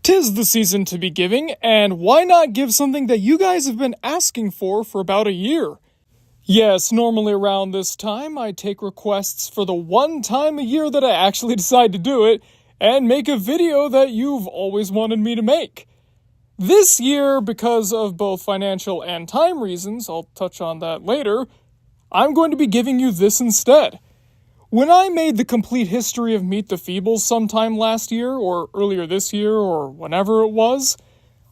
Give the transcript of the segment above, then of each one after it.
'Tis the season to be giving, and why not give something that you guys have been asking for about a year? Yes, normally around this time, I take requests for the one time a year that I actually decide to do it, and make a video that you've always wanted me to make. This year, because of both financial and time reasons, I'll touch on that later, I'm going to be giving you this instead. When I made the complete history of Meet the Feebles sometime last year, or earlier this year, or whenever it was,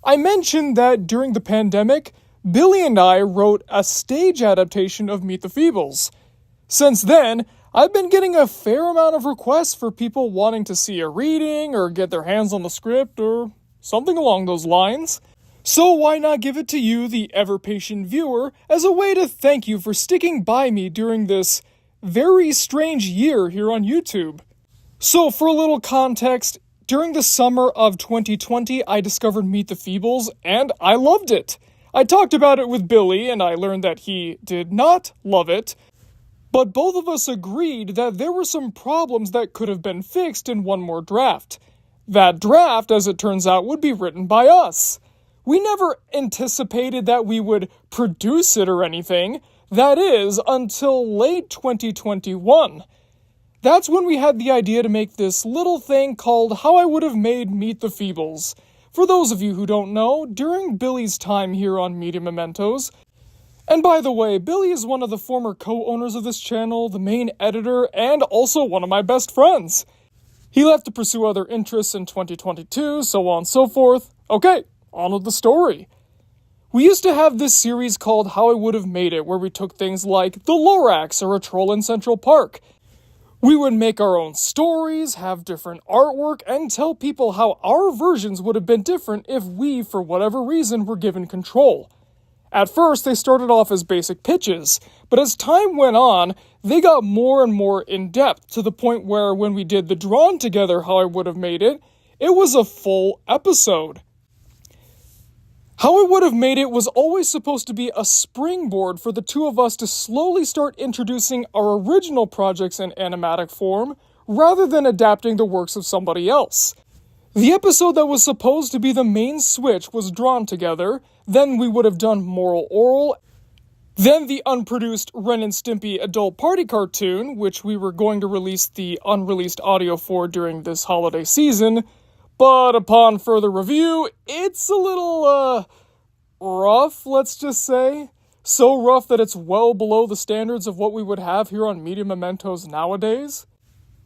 I mentioned that during the pandemic, Billy and I wrote a stage adaptation of Meet the Feebles. Since then, I've been getting a fair amount of requests for people wanting to see a reading, or get their hands on the script, or something along those lines. So why not give it to you, the ever-patient viewer, as a way to thank you for sticking by me during this very strange year here on YouTube. So for a little context, during the summer of 2020, I discovered Meet the Feebles, and I loved it. I talked about it with Billy, and I learned that he did not love it, but both of us agreed that there were some problems that could have been fixed in one more draft. That draft, as it turns out, would be written by us. We never anticipated that we would produce it or anything. That is, until late 2021. That's when we had the idea to make this little thing called How I Would Have Made Meet the Feebles. For those of you who don't know, during Billy's time here on Media Mementos, and by the way, Billy is one of the former co-owners of this channel, the main editor, and also one of my best friends. He left to pursue other interests in 2022, so on and so forth. Okay, on with the story. We used to have this series called How I Would Have Made It, where we took things like the Lorax or a troll in Central Park. We would make our own stories, have different artwork, and tell people how our versions would have been different if we, for whatever reason, were given control. At first, they started off as basic pitches, but as time went on, they got more and more in-depth, to the point where when we did the Drawn Together How I Would Have Made It, it was a full episode. How I Would Have Made It was always supposed to be a springboard for the two of us to slowly start introducing our original projects in animatic form, rather than adapting the works of somebody else. The episode that was supposed to be the main switch was Drawn Together, then we would have done Moral Oral, then the unproduced Ren and Stimpy adult party cartoon, which we were going to release the unreleased audio for during this holiday season. But upon further review, it's a little, rough, let's just say. So rough that it's well below the standards of what we would have here on Media Mementos nowadays.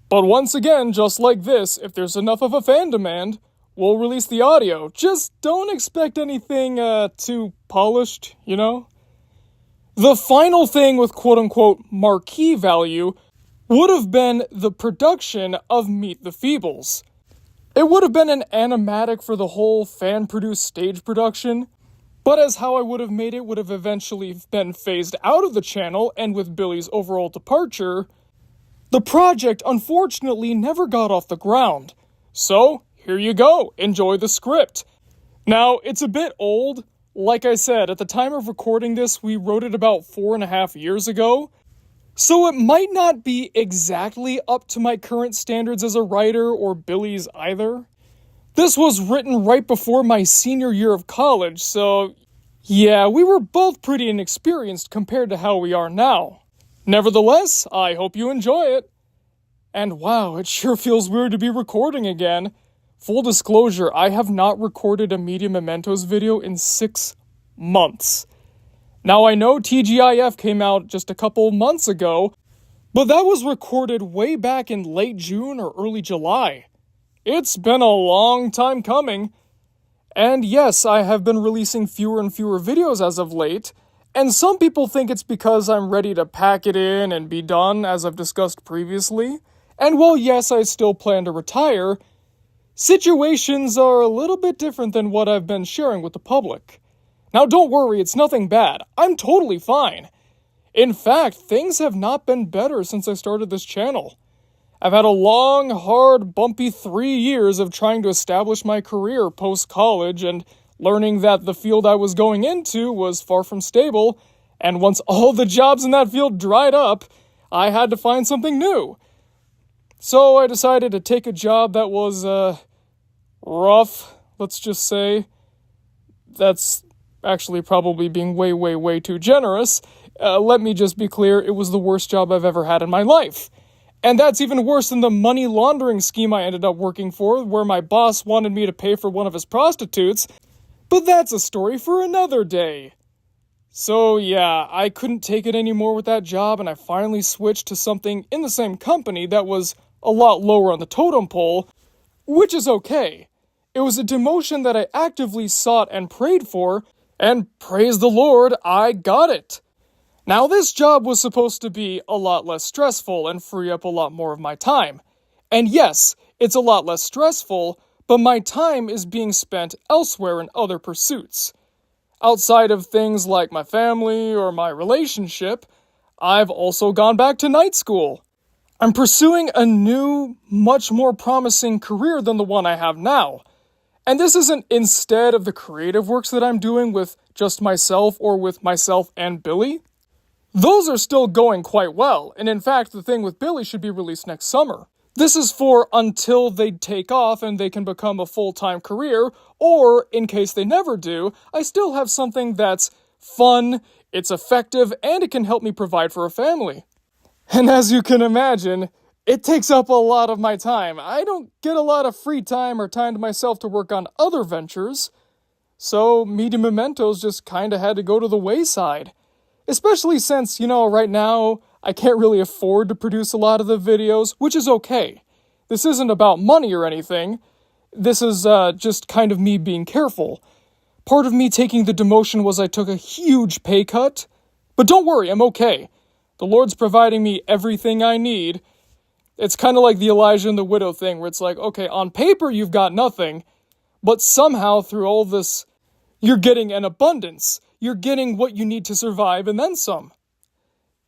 But once again, just like this, if there's enough of a fan demand, we'll release the audio. Just don't expect anything, too polished, you know? The final thing with quote-unquote marquee value would have been the production of Meet the Feebles. It would have been an animatic for the whole fan-produced stage production, but as How I Would Have Made It would have eventually been phased out of the channel, and with Billy's overall departure, the project unfortunately never got off the ground. So, here you go, enjoy the script. Now, it's a bit old. Like I said, at the time of recording this, we wrote it about 4.5 years ago, so it might not be exactly up to my current standards as a writer, or Billy's either. This was written right before my senior year of college, so yeah, we were both pretty inexperienced compared to how we are now. Nevertheless, I hope you enjoy it. And wow, it sure feels weird to be recording again. Full disclosure, I have not recorded a Media Mementos video in 6 months. Now, I know TGIF came out just a couple months ago, but that was recorded way back in late June or early July. It's been a long time coming. And yes, I have been releasing fewer and fewer videos as of late, and some people think it's because I'm ready to pack it in and be done, as I've discussed previously. And while yes, I still plan to retire, situations are a little bit different than what I've been sharing with the public. Now don't worry, it's nothing bad. I'm totally fine. In fact, things have not been better since I started this channel. I've had a long, hard, bumpy 3 years of trying to establish my career post-college and learning that the field I was going into was far from stable, and once all the jobs in that field dried up, I had to find something new. So I decided to take a job that was, rough, let's just say. That's actually probably being way, way, way too generous. Let me just be clear, it was the worst job I've ever had in my life. And that's even worse than the money laundering scheme I ended up working for, where my boss wanted me to pay for one of his prostitutes. But that's a story for another day. So yeah, I couldn't take it anymore with that job, and I finally switched to something in the same company that was a lot lower on the totem pole, which is okay. It was a demotion that I actively sought and prayed for, and praise the Lord, I got it. Now, this job was supposed to be a lot less stressful and free up a lot more of my time. And yes, it's a lot less stressful, but my time is being spent elsewhere in other pursuits. Outside of things like my family or my relationship, I've also gone back to night school. I'm pursuing a new, much more promising career than the one I have now. And this isn't instead of the creative works that I'm doing with just myself or with myself and Billy. Those are still going quite well, and in fact, the thing with Billy should be released next summer. This is for until they take off and they can become a full-time career, or, in case they never do, I still have something that's fun, it's effective, and it can help me provide for a family. And as you can imagine, it takes up a lot of my time. I don't get a lot of free time or time to myself to work on other ventures, so Media Mementos just kinda had to go to the wayside. Especially since, right now, I can't really afford to produce a lot of the videos, which is okay. This isn't about money or anything. This is just kind of me being careful. Part of me taking the demotion was I took a huge pay cut. But don't worry, I'm okay. The Lord's providing me everything I need. It's kind of like the Elijah and the widow thing, where it's like, okay, on paper you've got nothing, but somehow through all this, you're getting an abundance. You're getting what you need to survive and then some.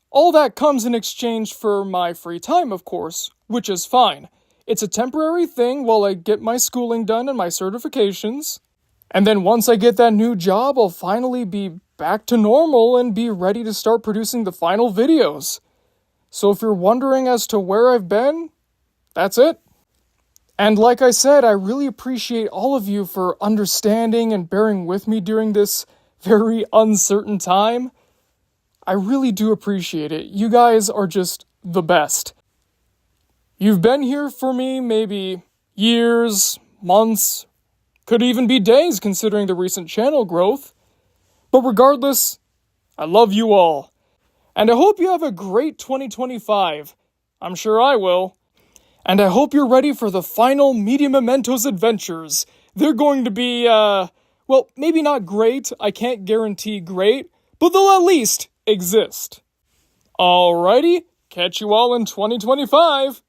All that comes in exchange for my free time, of course, which is fine. It's a temporary thing while I get my schooling done and my certifications. And then once I get that new job, I'll finally be back to normal and be ready to start producing the final videos. So if you're wondering as to where I've been, that's it. And like I said, I really appreciate all of you for understanding and bearing with me during this very uncertain time. I really do appreciate it. You guys are just the best. You've been here for me maybe years, months, could even be days considering the recent channel growth. But regardless, I love you all. And I hope you have a great 2025. I'm sure I will. And I hope you're ready for the final Media Mementos adventures. They're going to be, well, maybe not great, I can't guarantee great, but they'll at least exist. Alrighty, catch you all in 2025.